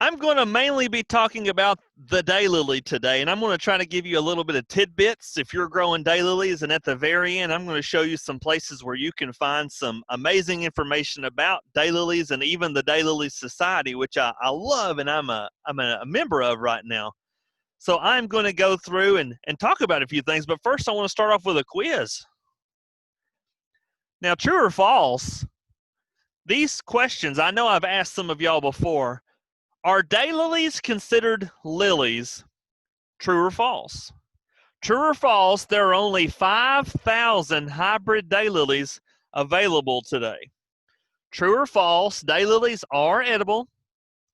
I'm going to mainly be talking about the daylily today, and I'm going to try to give you a little bit of tidbits if you're growing daylilies, and at the very end, I'm going to show you some places where you can find some amazing information about daylilies and even the Daylily Society, which I love and I'm a member of right now. So I'm going to go through and talk about a few things, but first I want to start off with a quiz. Now, true or false, these questions, I know I've asked some of y'all before. Are daylilies considered lilies? True or false? True or false, there are only 5,000 hybrid daylilies available today. True or false, daylilies are edible.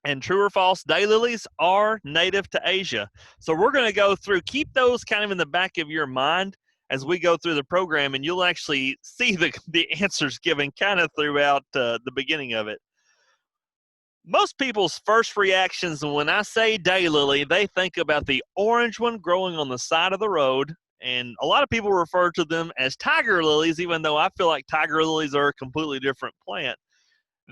And true or false, daylilies are native to Asia. So we're going to go through, keep those kind of in the back of your mind as we go through the program, and you'll actually see the answers given kind of throughout the beginning of it. Most people's first reactions when I say daylily, they think about the orange one growing on the side of the road, and a lot of people refer to them as tiger lilies, even though I feel like tiger lilies are a completely different plant.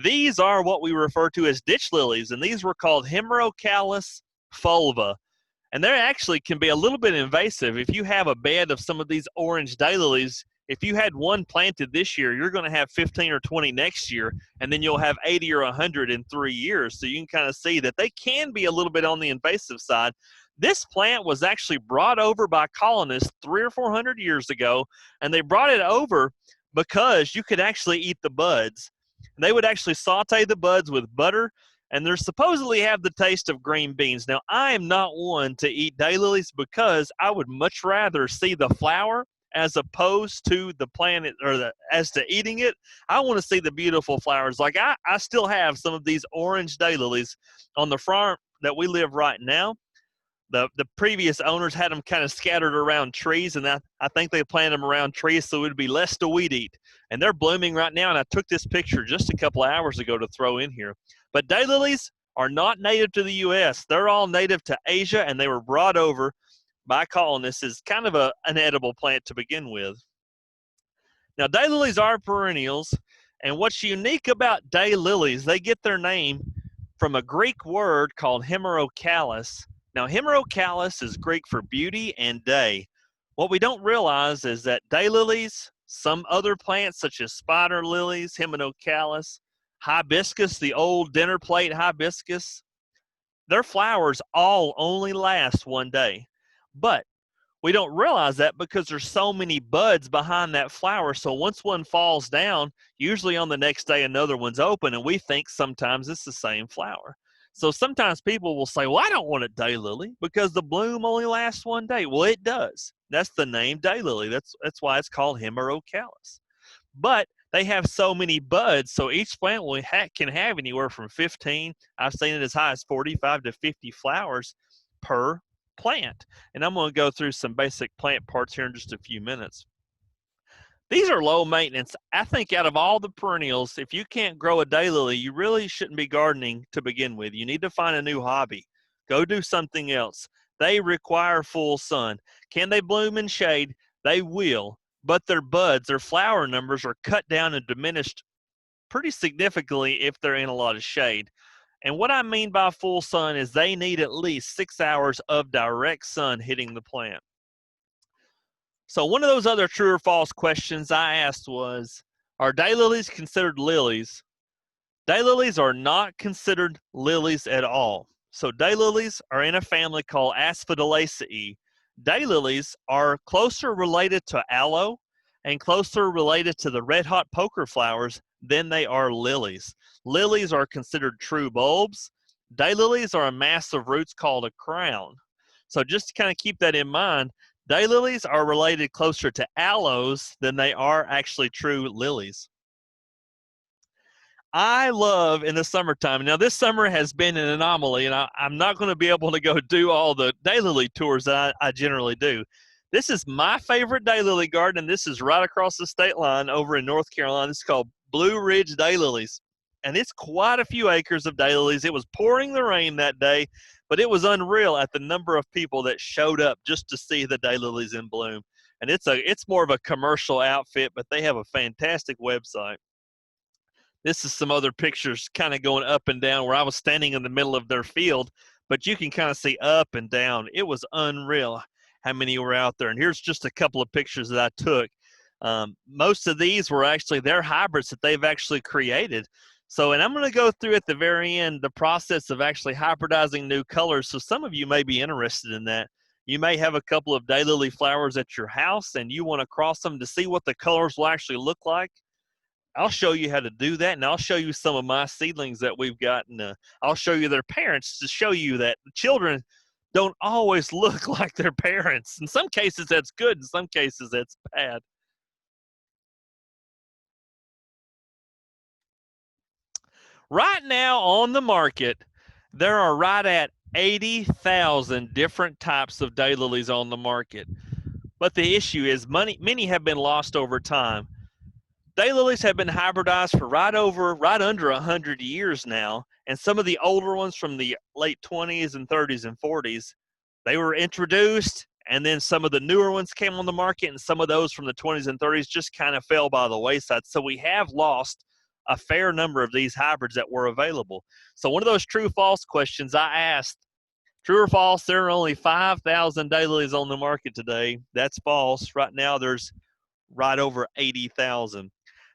These are what we refer to as ditch lilies, and these were called Hemerocallis fulva. And they actually can be a little bit invasive. If you have a bed of some of these orange daylilies, if you had one planted this year, you're going to have 15 or 20 next year, and then you'll have 80 or 100 in 3 years. So you can kind of see that they can be a little bit on the invasive side. This plant was actually brought over by colonists 300 or 400 years ago, and they brought it over because you could actually eat the buds. They would actually saute the buds with butter, and they're supposedly have the taste of green beans. Now, I am not one to eat daylilies because I would much rather see the flower as opposed to the plant or as to eating it. I want to see the beautiful flowers. Like I still have some of these orange daylilies on the farm that we live right now. The previous owners had them kind of scattered around trees, and I think they planted them around trees so it would be less to weed eat. And they're blooming right now, and I took this picture just a couple of hours ago to throw in here. But daylilies are not native to the U.S. They're all native to Asia, and they were brought over by colonists as kind of an edible plant to begin with. Now, daylilies are perennials, and what's unique about daylilies, they get their name from a Greek word called hemerocallis. Now, hemerocallis is Greek for beauty and day. What we don't realize is that daylilies, some other plants such as spider lilies, hemerocallis, hibiscus, the old dinner plate hibiscus, their flowers all only last one day. But we don't realize that because there's so many buds behind that flower. So once one falls down, usually on the next day another one's open, and we think sometimes it's the same flower. So sometimes people will say, well, I don't want a daylily because the bloom only lasts one day. Well, it does. That's the name daylily. That's why it's called hemerocallis. But they have so many buds, so each plant can have anywhere from 15, I've seen it as high as 45 to 50 flowers per plant. And I'm going to go through some basic plant parts here in just a few minutes. These are low maintenance. I think out of all the perennials, if you can't grow a daylily, you really shouldn't be gardening to begin with. You need to find a new hobby. Go do something else. They require full sun. Can they bloom in shade? They will, but their buds, their flower numbers are cut down and diminished pretty significantly if they're in a lot of shade. And what I mean by full sun is they need at least 6 hours of direct sun hitting the plant. So one of those other true or false questions I asked was, are daylilies considered lilies? Daylilies are not considered lilies at all. So daylilies are in a family called Asphodelaceae. Daylilies are closer related to aloe and closer related to the red hot poker flowers than they are lilies. Lilies are considered true bulbs. Daylilies are a mass of roots called a crown. So just to kind of keep that in mind, daylilies are related closer to aloes than they are actually true lilies. I love in the summertime. Now, this summer has been an anomaly, and I'm not going to be able to go do all the daylily tours that I generally do. This is my favorite daylily garden, and this is right across the state line over in North Carolina. It's called Blue Ridge Daylilies, and it's quite a few acres of daylilies. It was pouring the rain that day, but it was unreal at the number of people that showed up just to see the daylilies in bloom. And it's more of a commercial outfit, but they have a fantastic website. This is some other pictures kind of going up and down where I was standing in the middle of their field, but you can kind of see up and down. It was unreal how many were out there. And here's just a couple of pictures that I took. Most of these were actually their hybrids that they've actually created. So, and I'm going to go through at the very end the process of actually hybridizing new colors. So some of you may be interested in that. You may have a couple of daylily flowers at your house and you want to cross them to see what the colors will actually look like. I'll show you how to do that, and I'll show you some of my seedlings that we've gotten. I'll show you their parents to show you that the children don't always look like their parents. In some cases, that's good. In some cases, that's bad. Right now on the market, there are right at 80,000 different types of daylilies on the market. But the issue is many have been lost over time. Daylilies have been hybridized for right under 100 years now, and some of the older ones from the late 20s and 30s and 40s, they were introduced, and then some of the newer ones came on the market, and some of those from the 20s and 30s just kind of fell by the wayside. So we have lost a fair number of these hybrids that were available. So one of those true-false questions I asked, true or false, there are only 5,000 daylilies on the market today. That's false. Right now there's right over 80,000.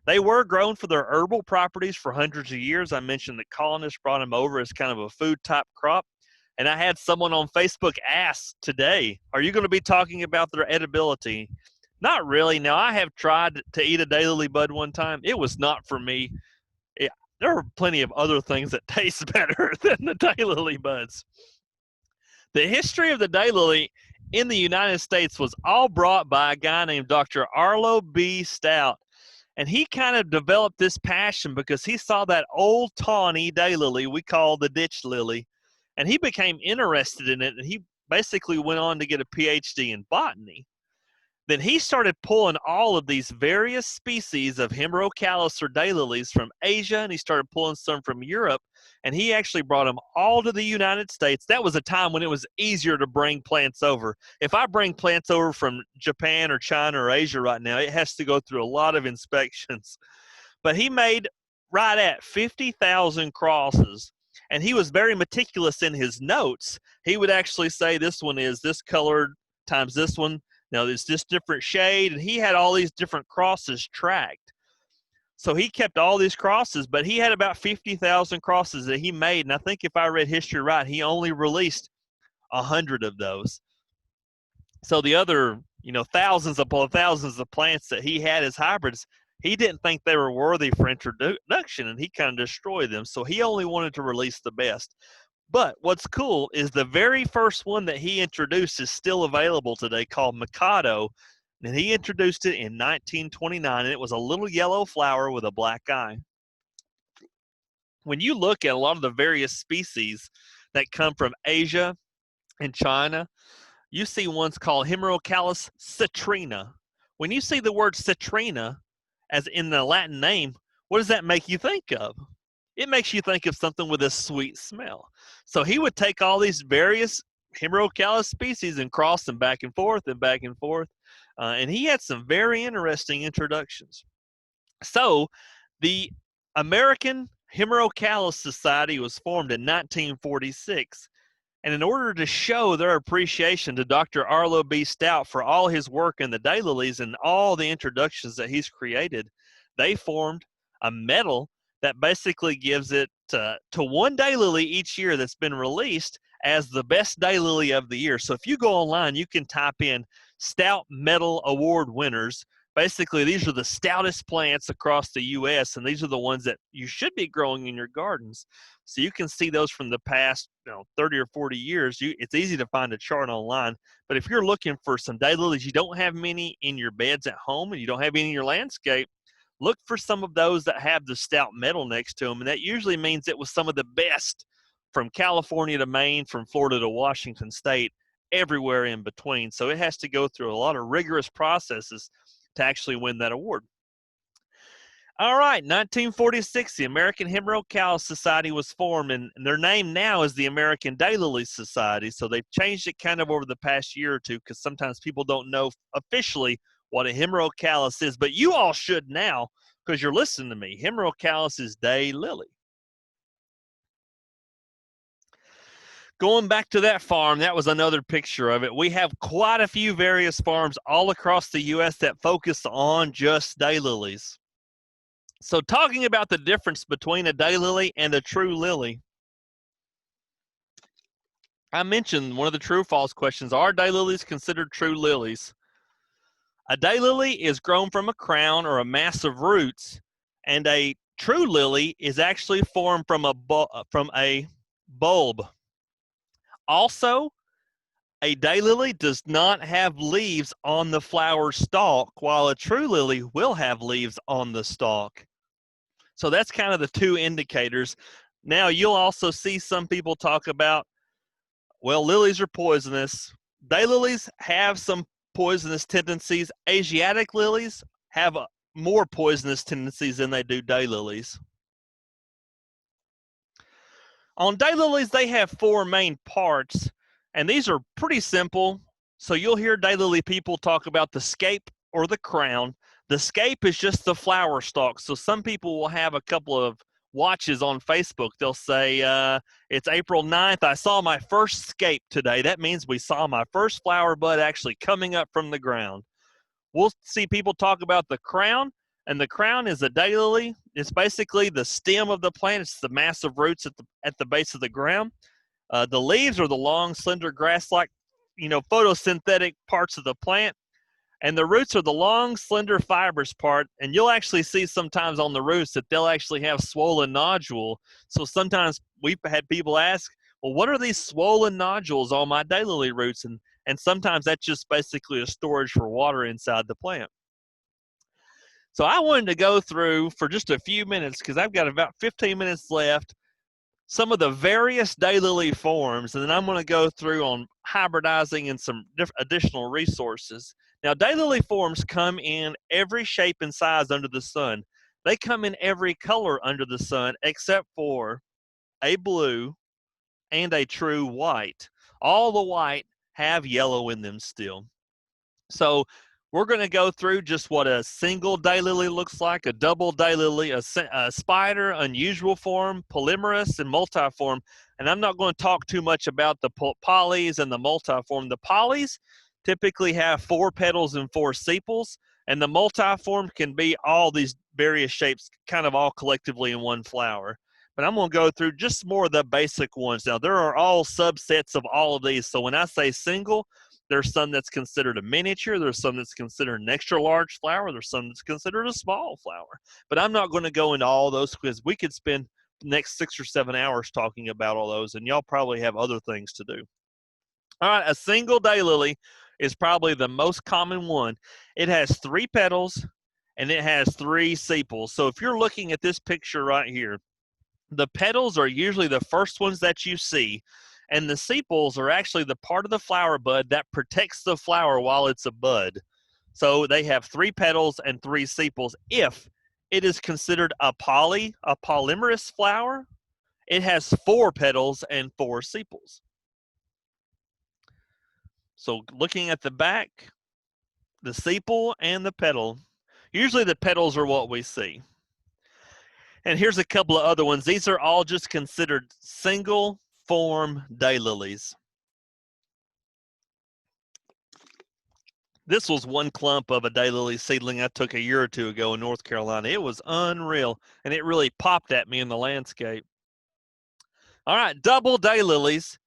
They were grown for their herbal properties for hundreds of years. I mentioned that colonists brought them over as kind of a food type crop. And I had someone on Facebook ask today, are you going to be talking about their edibility? Not really. Now, I have tried to eat a daylily bud one time. It was not for me. There are plenty of other things that taste better than the daylily buds. The history of the daylily in the United States was all brought by a guy named Dr. Arlo B. Stout. And he kind of developed this passion because he saw that old tawny daylily we call the ditch lily. And he became interested in it. And he basically went on to get a PhD in botany. Then he started pulling all of these various species of Hemerocallis or daylilies from Asia, and he started pulling some from Europe, and he actually brought them all to the United States. That was a time when it was easier to bring plants over. If I bring plants over from Japan or China or Asia right now, it has to go through a lot of inspections. But he made right at 50,000 crosses, and he was very meticulous in his notes. He would actually say this one is this color times this one. Now, there's this different shade, and he had all these different crosses tracked. So he kept all these crosses, but he had about 50,000 crosses that he made, and I think if I read history right, he only released 100 of those. So the other, thousands of plants that he had as hybrids, he didn't think they were worthy for introduction, and he kind of destroyed them. So he only wanted to release the best. But what's cool is the very first one that he introduced is still available today, called Mikado, and he introduced it in 1929, and it was a little yellow flower with a black eye. When you look at a lot of the various species that come from Asia and China, you see ones called Hemerocallis citrina. When you see the word citrina, as in the Latin name, what does that make you think of? It makes you think of something with a sweet smell. So he would take all these various Hemerocallis species and cross them back and forth and back and forth. And he had some very interesting introductions. So the American Hemerocallis Society was formed in 1946. And in order to show their appreciation to Dr. Arlo B. Stout for all his work in the daylilies and all the introductions that he's created, they formed a medal that basically gives it to one daylily each year that's been released as the best daylily of the year. So if you go online, you can type in Stout Medal Award winners. Basically, these are the stoutest plants across the U.S., and these are the ones that you should be growing in your gardens. So you can see those from the past 30 or 40 years. It's easy to find a chart online. But if you're looking for some daylilies, you don't have many in your beds at home, and you don't have any in your landscape, look for some of those that have the stout medal next to them, and that usually means it was some of the best from California to Maine, from Florida to Washington State, everywhere in between. So it has to go through a lot of rigorous processes to actually win that award. All right, 1946, the American Hemerocallis Society was formed, and their name now is the American Daylily Society. So they've changed it kind of over the past year or two because sometimes people don't know officially what a Hemerocallis is, but you all should now because you're listening to me. Hemerocallis is daylily. Going back to that farm, that was another picture of it. We have quite a few various farms all across the U.S. that focus on just daylilies. So talking about the difference between a daylily and a true lily, I mentioned one of the true-false questions. Are daylilies considered true lilies? A daylily is grown from a crown or a mass of roots, and a true lily is actually formed from a bulb. Also, a daylily does not have leaves on the flower stalk, while a true lily will have leaves on the stalk. So that's kind of the two indicators. Now, you'll also see some people talk about, well, lilies are poisonous. Daylilies have some poisonous tendencies. Asiatic lilies have more poisonous tendencies than they do daylilies. On daylilies, they have four main parts, and these are pretty simple. So you'll hear daylily people talk about the scape or the crown. The scape is just the flower stalk. So some people will have a couple of watches on Facebook. They'll say, it's April 9th. I saw my first scape today. That means we saw my first flower bud actually coming up from the ground. We'll see people talk about the crown, and the crown is a daylily. It's basically the stem of the plant. It's the mass of roots at the base of the ground. The leaves are the long, slender, grass-like, photosynthetic parts of the plant. And the roots are the long, slender, fibrous part. And you'll actually see sometimes on the roots that they'll actually have swollen nodule. So sometimes we've had people ask, well, what are these swollen nodules on my daylily roots? And sometimes that's just basically a storage for water inside the plant. So I wanted to go through for just a few minutes, because I've got about 15 minutes left, some of the various daylily forms, and then I'm going to go through on hybridizing and some additional resources. Now, daylily forms come in every shape and size under the sun. They come in every color under the sun except for a blue and a true white. All the white have yellow in them still. So we're going to go through just what a single daylily looks like, a double daylily, a spider, unusual form, polymerous, and multiform. And I'm not going to talk too much about the polys and the multiform. The polys typically have 4 petals and 4 sepals, and the multiform can be all these various shapes, kind of all collectively in one flower. But I'm going to go through just more of the basic ones. Now, there are all subsets of all of these. So when I say single, there's some that's considered a miniature. There's some that's considered an extra large flower. There's some that's considered a small flower. But I'm not going to go into all those, because we could spend the next 6 or 7 hours talking about all those, and y'all probably have other things to do. All right, a single daylily is probably the most common one. It has 3 petals, and it has 3 sepals. So if you're looking at this picture right here, the petals are usually the first ones that you see, and the sepals are actually the part of the flower bud that protects the flower while it's a bud. So they have 3 petals and 3 sepals. If it is considered a polymerous flower, it has 4 petals and 4 sepals. So looking at the back, the sepal and the petal, usually the petals are what we see. And here's a couple of other ones. These are all just considered single form daylilies. This was one clump of a daylily seedling I took a year or 2 ago in North Carolina. It was unreal, and it really popped at me in the landscape. All right, double daylilies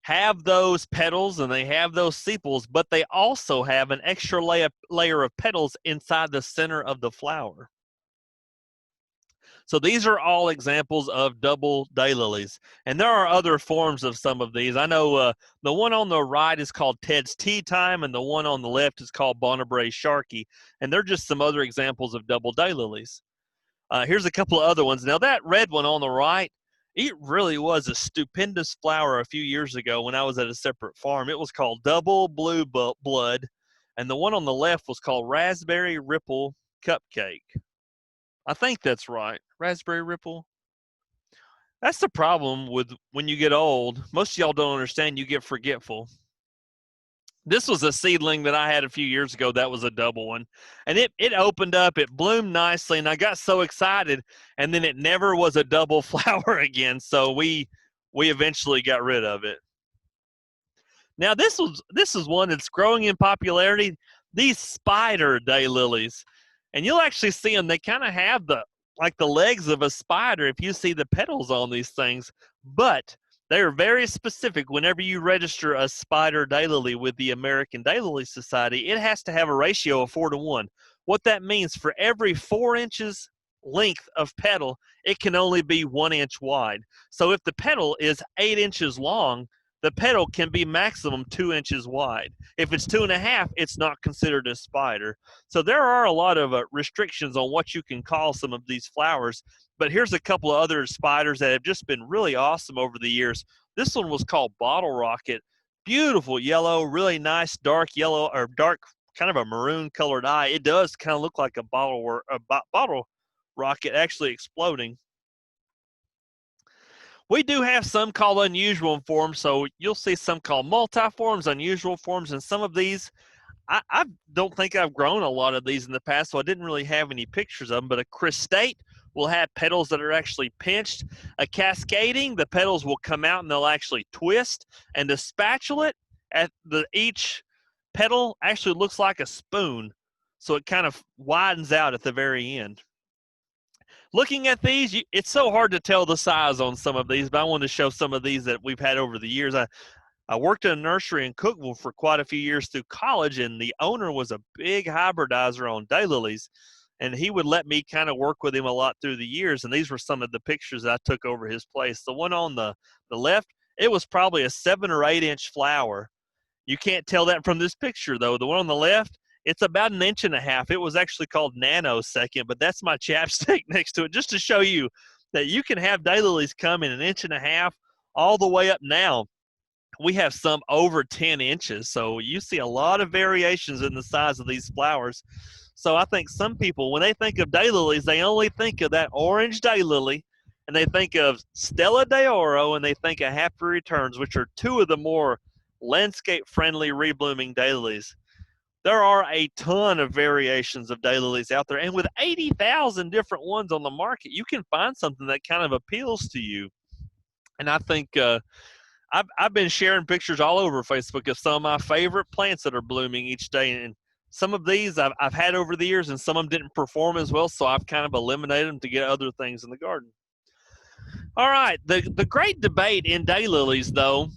have those petals and they have those sepals, but they also have an extra layer of petals inside the center of the flower. So these are all examples of double daylilies. And there are other forms of some of these. I know the one on the right is called Ted's Tea Time, and the one on the left is called Bonnebrae Sharkey. And they're just some other examples of double daylilies. Here's a couple of other ones. Now, that red one on the right, it really was a stupendous flower a few years ago when I was at a separate farm. It was called Double Blue Blood, and the one on the left was called Raspberry Ripple Cupcake. I think that's right. Raspberry Ripple. That's the problem with when you get old. Most of y'all don't understand, you get forgetful. This was a seedling that I had a few years ago. That was a double one. And it opened up, it bloomed nicely, and I got so excited, and then it never was a double flower again. So we eventually got rid of it. Now this is one that's growing in popularity. These spider daylilies, and you'll actually see them. They kind of have the legs of a spider if you see the petals on these things, but they are very specific. Whenever you register a spider daylily with the American Daylily Society, it has to have a ratio of 4:1. What that means, for every 4 inches length of petal, it can only be 1 inch wide. So if the petal is 8 inches long, the petal can be maximum 2 inches wide. If it's 2.5, it's not considered a spider. So there are a lot of restrictions on what you can call some of these flowers. But here's a couple of other spiders that have just been really awesome over the years. This one was called Bottle Rocket. Beautiful yellow, really nice dark yellow, or dark kind of a maroon colored eye. It does kind of look like a bottle rocket actually exploding. We do have some called unusual forms, so you'll see some called multiforms, unusual forms, and some of these, I don't think I've grown a lot of these in the past, so I didn't really have any pictures of them, but a cristate will have petals that are actually pinched. A cascading, the petals will come out and they'll actually twist, and a spatulate, each petal actually looks like a spoon, so it kind of widens out at the very end. Looking at these, it's so hard to tell the size on some of these, but I wanted to show some of these that we've had over the years. I worked in a nursery in Cookeville for quite a few years through college, and the owner was a big hybridizer on daylilies, and he would let me kind of work with him a lot through the years, and these were some of the pictures I took over his place. The one on the left, it was probably a 7 or 8 inch flower. You can't tell that from this picture, though. The one on the left, it's about 1.5 inches. It was actually called nanosecond, but that's my chapstick next to it, just to show you that you can have daylilies come in 1.5 inches all the way up now. We have some over 10 inches, so you see a lot of variations in the size of these flowers. So I think some people, when they think of daylilies, they only think of that orange daylily, and they think of Stella de Oro, and they think of Happy Returns, which are two of the more landscape-friendly reblooming daylilies. There are a ton of variations of daylilies out there, and with 80,000 different ones on the market, you can find something that kind of appeals to you. And I think I've been sharing pictures all over Facebook of some of my favorite plants that are blooming each day, and some of these I've had over the years, and some of them didn't perform as well, so I've kind of eliminated them to get other things in the garden. All right, the great debate in daylilies, though,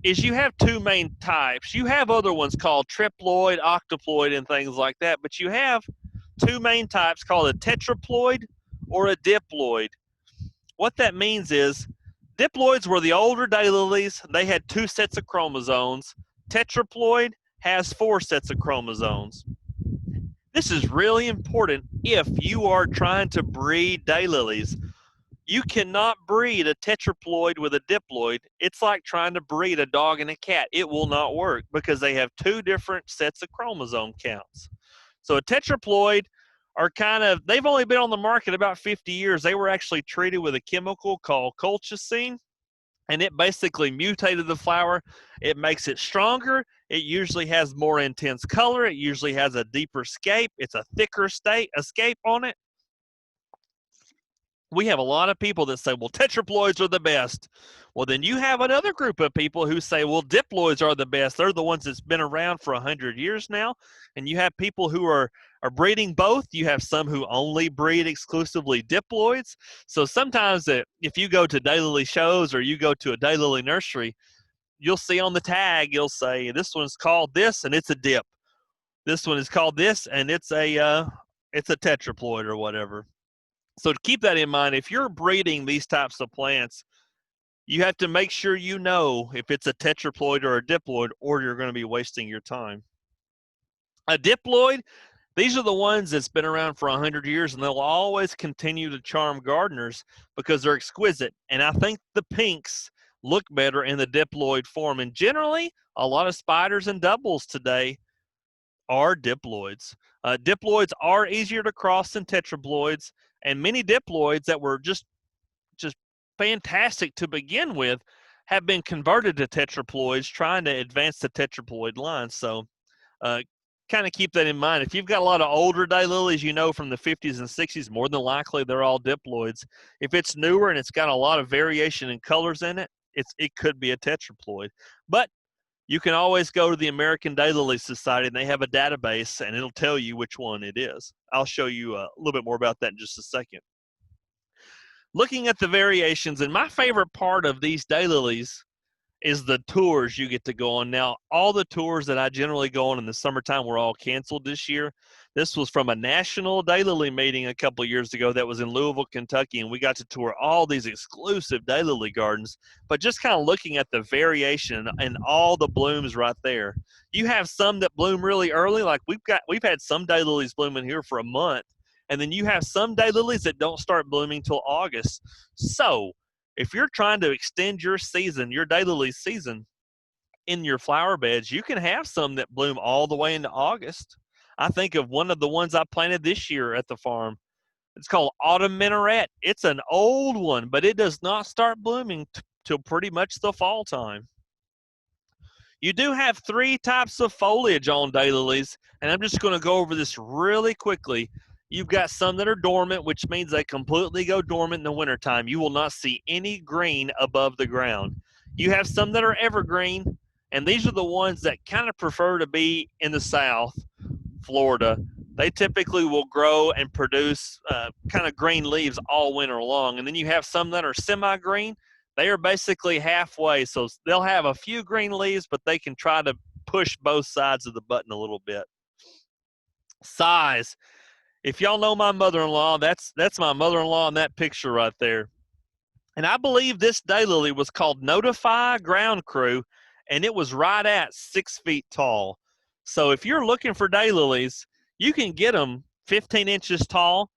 is you have two main types. You have other ones called triploid, octoploid, and things like that, but you have two main types called a tetraploid or a diploid. What that means is diploids were the older daylilies. They had 2 sets of chromosomes. Tetraploid has 4 sets of chromosomes. This is really important if you are trying to breed daylilies. You cannot breed a tetraploid with a diploid. It's like trying to breed a dog and a cat. It will not work because they have 2 different sets of chromosome counts. So a tetraploid are they've only been on the market about 50 years. They were actually treated with a chemical called colchicine, and it basically mutated the flower. It makes it stronger. It usually has more intense color. It usually has a deeper scape. It's a thicker escape on it. We have a lot of people that say, well, tetraploids are the best. Well, then you have another group of people who say, well, diploids are the best. They're the ones that's been around for 100 years now. And you have people who are breeding both. You have some who only breed exclusively diploids. So sometimes if you go to daylily shows or you go to a daylily nursery, you'll see on the tag, you'll say, this one's called this and it's a dip. This one is called this and it's a tetraploid or whatever. So to keep that in mind, if you're breeding these types of plants, you have to make sure you know if it's a tetraploid or a diploid, or you're going to be wasting your time. A diploid, these are the ones that's been around for 100 years, and they'll always continue to charm gardeners because they're exquisite. And I think the pinks look better in the diploid form. And generally, a lot of spiders and doubles today are diploids. Diploids are easier to cross than tetraploids, and many diploids that were just fantastic to begin with have been converted to tetraploids, trying to advance the tetraploid line. So kind of keep that in mind. If you've got a lot of older daylilies, you know, from the 50s and 60s, more than likely they're all diploids. If it's newer and it's got a lot of variation in colors in it, it could be a tetraploid. But you can always go to the American Daylily Society, and they have a database, and it'll tell you which one it is. I'll show you a little bit more about that in just a second. Looking at the variations, and my favorite part of these daylilies is the tours you get to go on. Now, all the tours that I generally go on in the summertime were all canceled this year. This was from a national daylily meeting a couple of years ago that was in Louisville, Kentucky, and we got to tour all these exclusive daylily gardens. But just kind of looking at the variation and all the blooms right there. You have some that bloom really early, like we've had some daylilies blooming here for a month, and then you have some daylilies that don't start blooming till August. So if you're trying to extend your season, your daylily season in your flower beds, you can have some that bloom all the way into August. I think of one of the ones I planted this year at the farm. It's called Autumn Minaret. It's an old one, but it does not start blooming till pretty much the fall time. You do have 3 types of foliage on daylilies, and I'm just going to go over this really quickly. You've got some that are dormant, which means they completely go dormant in the wintertime. You will not see any green above the ground. You have some that are evergreen, and these are the ones that kind of prefer to be in the south, Florida. They typically will grow and produce kind of green leaves all winter long. And then you have some that are semi-green. They are basically halfway, so they'll have a few green leaves, but they can try to push both sides of the button a little bit. Size. If y'all know my mother-in-law, that's my mother-in-law in that picture right there. And I believe this daylily was called Notify Ground Crew, and it was right at 6 feet tall. So if you're looking for daylilies, you can get them 15 inches tall.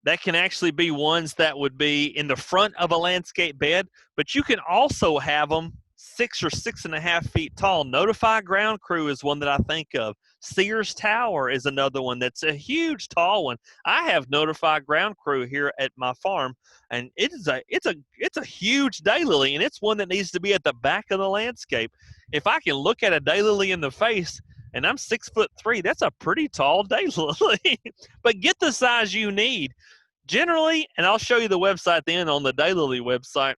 That can actually be ones that would be in the front of a landscape bed, but you can also have them 6 or 6.5 feet tall. Notify Ground Crew is one that I think of. Sears Tower is another one that's a huge tall one. I have Notify Ground Crew here at my farm, and it's a huge daylily, and it's one that needs to be at the back of the landscape. If I can look at a daylily in the face, and I'm 6'3", that's a pretty tall daylily. But get the size you need. Generally, and I'll show you the website then on the daylily website,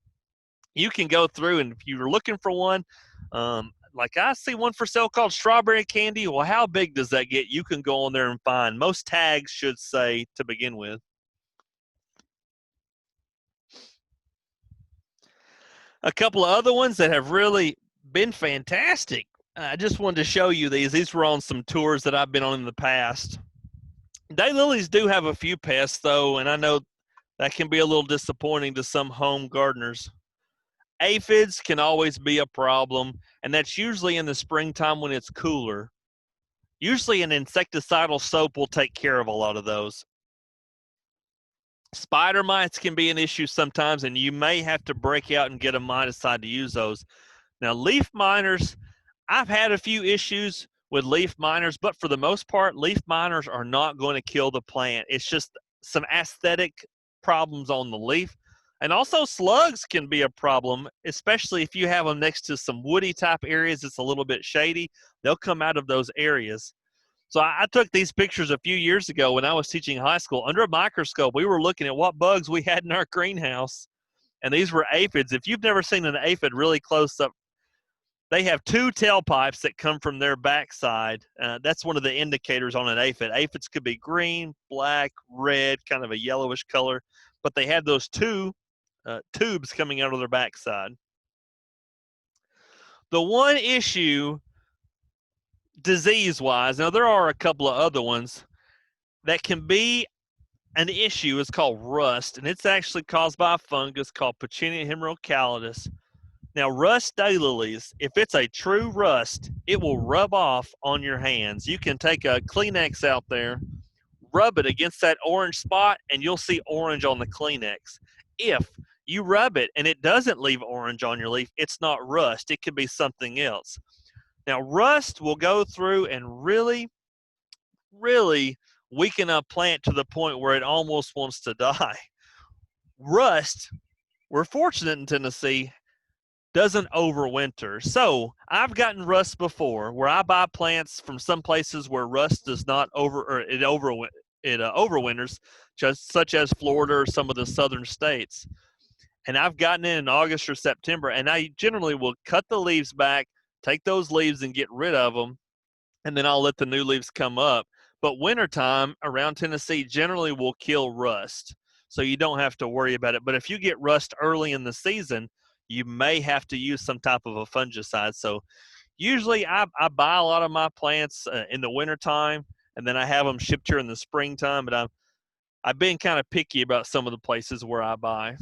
you can go through, and if you're looking for one, like I see one for sale called Strawberry Candy. Well, how big does that get? You can go on there and find. Most tags should say to begin with. A couple of other ones that have really been fantastic. I just wanted to show you these. These were on some tours that I've been on in the past. Daylilies do have a few pests, though, and I know that can be a little disappointing to some home gardeners. Aphids can always be a problem, and that's usually in the springtime when it's cooler. Usually an insecticidal soap will take care of a lot of those. Spider mites can be an issue sometimes, and you may have to break out and get a miticide to use those. Now, leaf miners, I've had a few issues with leaf miners, but for the most part, leaf miners are not going to kill the plant. It's just some aesthetic problems on the leaf. And also slugs can be a problem, especially if you have them next to some woody type areas. It's a little bit shady. They'll come out of those areas. So I took these pictures a few years ago when I was teaching high school. Under a microscope, we were looking at what bugs we had in our greenhouse. And these were aphids. If you've never seen an aphid really close up, they have 2 tailpipes that come from their backside. That's one of the indicators on an aphid. Aphids could be green, black, red, kind of a yellowish color. But they have those 2 tubes coming out of their backside. The one issue, disease-wise, now there are a couple of other ones that can be an issue. It's called rust, and it's actually caused by a fungus called Puccinia hemorrhocalidus. Now, rust daylilies, if it's a true rust, it will rub off on your hands. You can take a Kleenex out there, rub it against that orange spot, and you'll see orange on the Kleenex. If you rub it and it doesn't leave orange on your leaf, it's not rust. It could be something else. Now, rust will go through and really, really weaken a plant to the point where it almost wants to die. Rust, we're fortunate in Tennessee, doesn't overwinter. So I've gotten rust before where I buy plants from some places where rust does not overwinters, just such as Florida or some of the southern states. And I've gotten in August or September, and I generally will cut the leaves back, take those leaves and get rid of them, and then I'll let the new leaves come up. But wintertime around Tennessee generally will kill rust, so you don't have to worry about it. But if you get rust early in the season, you may have to use some type of a fungicide. So usually I buy a lot of my plants in the wintertime, and then I have them shipped here in the springtime. But I've been kind of picky about some of the places where I buy.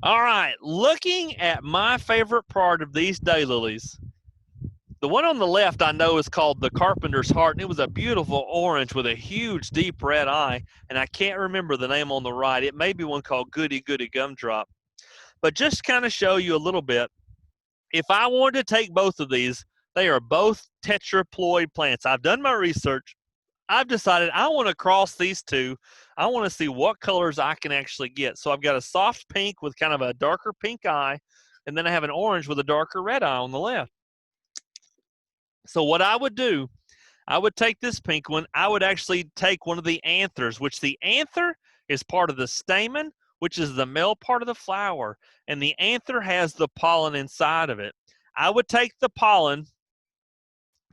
All right, looking at my favorite part of these daylilies, the one on the left I know is called the Carpenter's Heart, and it was a beautiful orange with a huge deep red eye, and I can't remember the name on the right. It may be one called Goody Goody Gumdrop. But just kind of show you a little bit, if I wanted to take both of these, they are both tetraploid plants. I've done my research. I've decided I want to cross these two. I want to see what colors I can actually get. So I've got a soft pink with kind of a darker pink eye, and then I have an orange with a darker red eye on the left. So what I would do, I would take this pink one. I would actually take one of the anthers, which the anther is part of the stamen, which is the male part of the flower, and the anther has the pollen inside of it. I would take the pollen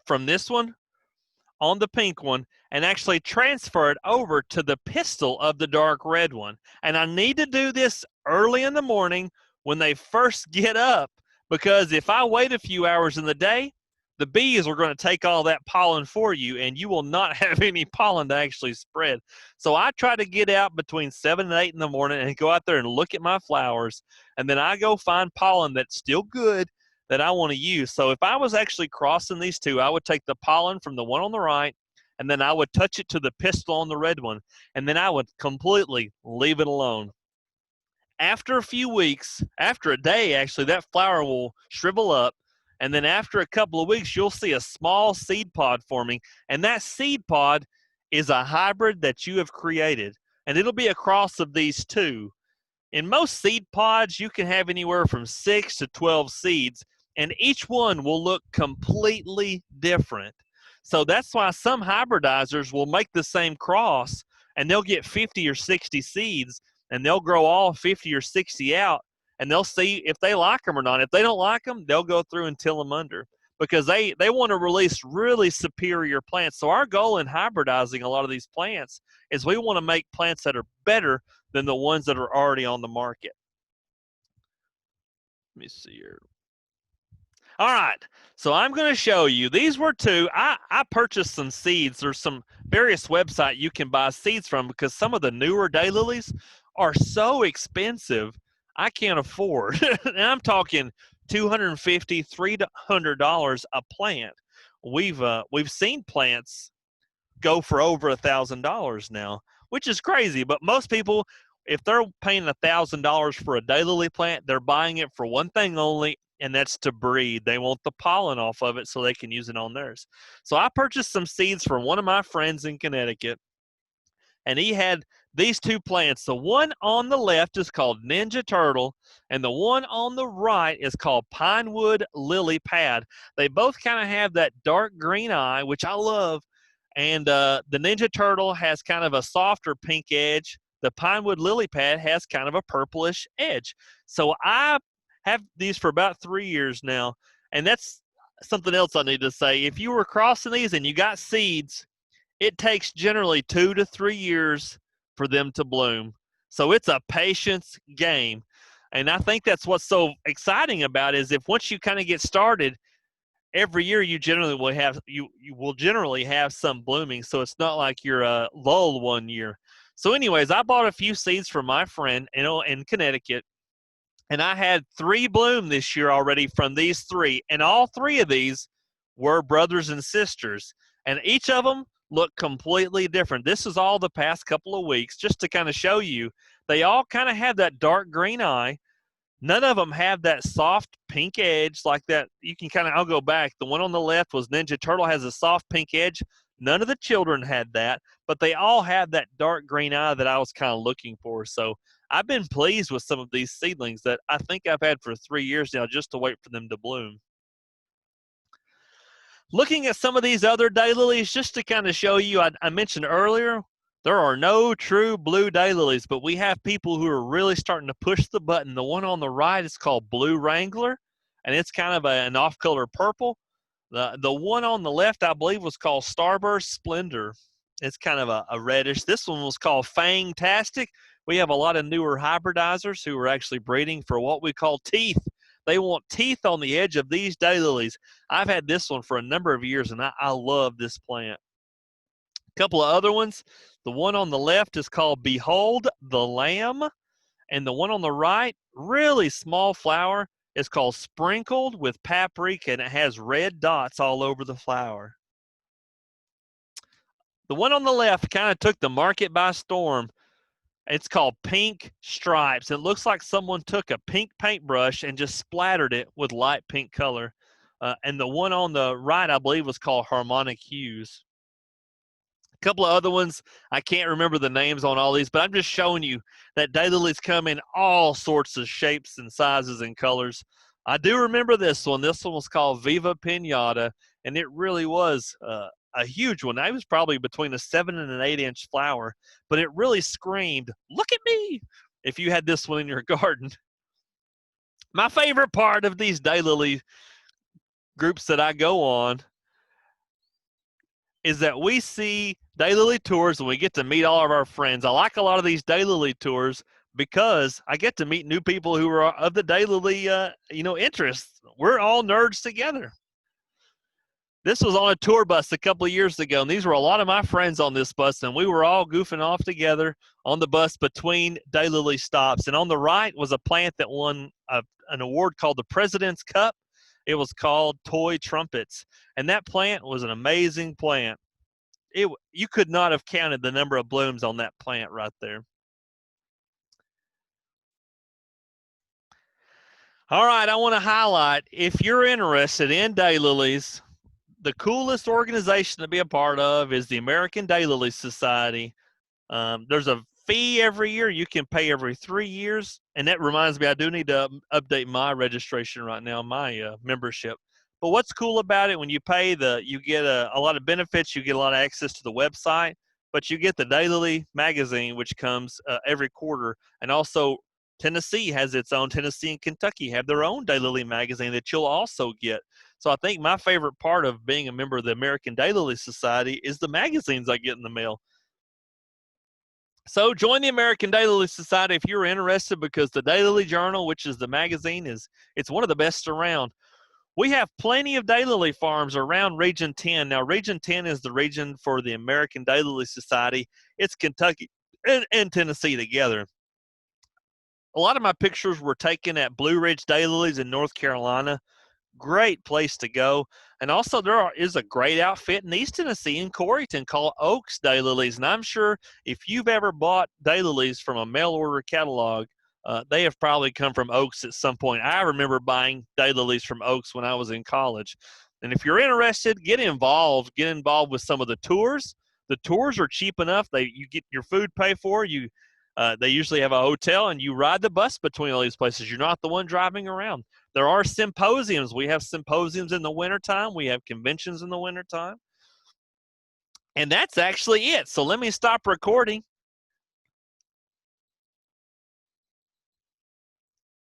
from this one on the pink one and actually transfer it over to the pistil of the dark red one. And I need to do this early in the morning when they first get up, because if I wait a few hours in the day, the bees are going to take all that pollen for you, and you will not have any pollen to actually spread. So I try to get out between 7 and 8 in the morning and go out there and look at my flowers, and then I go find pollen that's still good that I want to use. So if I was actually crossing these two, I would take the pollen from the one on the right, and then I would touch it to the pistil on the red one, and then I would completely leave it alone. After a few weeks, after a day actually, that flower will shrivel up, and then after a couple of weeks, you'll see a small seed pod forming, and that seed pod is a hybrid that you have created, and it'll be a cross of these two. In most seed pods, you can have anywhere from 6 to 12 seeds, and each one will look completely different. So that's why some hybridizers will make the same cross, and they'll get 50 or 60 seeds, and they'll grow all 50 or 60 out, and they'll see if they like them or not. If they don't like them, they'll go through and till them under, because they want to release really superior plants. So our goal in hybridizing a lot of these plants is we want to make plants that are better than the ones that are already on the market. Let me see here. All right, so I'm going to show you. These were two. I purchased some seeds. There's some various websites you can buy seeds from, because some of the newer daylilies are so expensive I can't afford. And I'm talking $250, $300 a plant. We've seen plants go for over $1,000 now, which is crazy. But most people, if they're paying $1,000 for a daylily plant, they're buying it for one thing only, and that's to breed. They want the pollen off of it so they can use it on theirs. So I purchased some seeds from one of my friends in Connecticut, and he had these two plants. The one on the left is called Ninja Turtle, and the one on the right is called Pinewood Lily Pad. They both kind of have that dark green eye, which I love, and the Ninja Turtle has kind of a softer pink edge. The Pinewood Lily Pad has kind of a purplish edge. So I have these for about 3 years now, and that's something else I need to say. If you were crossing these and you got seeds, it takes generally 2 to 3 years for them to bloom. So it's a patience game. And I think that's what's so exciting about it, is if once you kind of get started, every year you generally will have you will generally have some blooming. So it's not like you're lulled one year. So anyways, I bought a few seeds from my friend in Connecticut, and I had 3 bloom this year already from these 3, and all 3 of these were brothers and sisters, and each of them look completely different. This is all the past couple of weeks, just to kind of show you. They all kind of have that dark green eye. None of them have that soft pink edge like that. You can kind of, I'll go back. The one on the left was Ninja Turtle, has a soft pink edge. None of the children had that, but they all had that dark green eye that I was kind of looking for. So I've been pleased with some of these seedlings that I think I've had for 3 years now just to wait for them to bloom. Looking at some of these other daylilies, just to kind of show you, I mentioned earlier, there are no true blue daylilies, but we have people who are really starting to push the button. The one on the right is called Blue Wrangler, and it's kind of an off-color purple. The one on the left, I believe, was called Starburst Splendor. It's kind of a reddish. This one was called Fangtastic. We have a lot of newer hybridizers who are actually breeding for what we call teeth. They want teeth on the edge of these daylilies. I've had this one for a number of years, and I love this plant. A couple of other ones. The one on the left is called Behold the Lamb, and the one on the right, really small flower, is called Sprinkled with Paprika, and it has red dots all over the flower. The one on the left kind of took the market by storm. It's called Pink Stripes. It looks like someone took a pink paintbrush and just splattered it with light pink color. And the one on the right, I believe, was called Harmonic Hues. A couple of other ones, I can't remember the names on all these, but I'm just showing you that daylilies come in all sorts of shapes and sizes and colors. I do remember this one. This one was called Viva Pinata, and it really was a huge one. It was probably between a 7 and an 8-inch flower, but it really screamed, "Look at me!" if you had this one in your garden. My favorite part of these daylily groups that I go on is that we see daylily tours and we get to meet all of our friends. I like a lot of these daylily tours because I get to meet new people who are of the daylily, interests. We're all nerds together. This was on a tour bus a couple of years ago, and these were a lot of my friends on this bus, and we were all goofing off together on the bus between daylily stops. And on the right was a plant that won an award called the President's Cup. It was called Toy Trumpets, and that plant was an amazing plant. You could not have counted the number of blooms on that plant right there. All right, I want to highlight, if you're interested in daylilies, the coolest organization to be a part of is the American Daylily Society. There's a fee every year. You can pay every 3 years. And that reminds me, I do need to update my registration right now, my membership. But what's cool about it, when you pay, you get a lot of benefits. You get a lot of access to the website, but you get the Daylily magazine, which comes every quarter. And also, Tennessee has its own. Tennessee and Kentucky have their own Daylily magazine that you'll also get. So I think my favorite part of being a member of the American Daylily Society is the magazines I get in the mail. So join the American Daylily Society if you're interested, because the Daylily Journal, which is the magazine, it's one of the best around. We have plenty of daylily farms around Region 10. Now, Region 10 is the region for the American Daylily Society. It's Kentucky and Tennessee together. A lot of my pictures were taken at Blue Ridge Daylilies in North Carolina. Great place to go. And also is a great outfit in East Tennessee in Coreyton called Oaks Daylilies. And I'm sure if you've ever bought daylilies from a mail order catalog, they have probably come from Oaks at some point. I remember buying daylilies from Oaks when I was in college. And if you're interested, get involved with some of the tours. The tours are cheap enough. You get your food paid for. They usually have a hotel, and you ride the bus between all these places. You're not the one driving around. There are symposiums. We have symposiums in the wintertime. We have conventions in the wintertime. And that's actually it. So let me stop recording.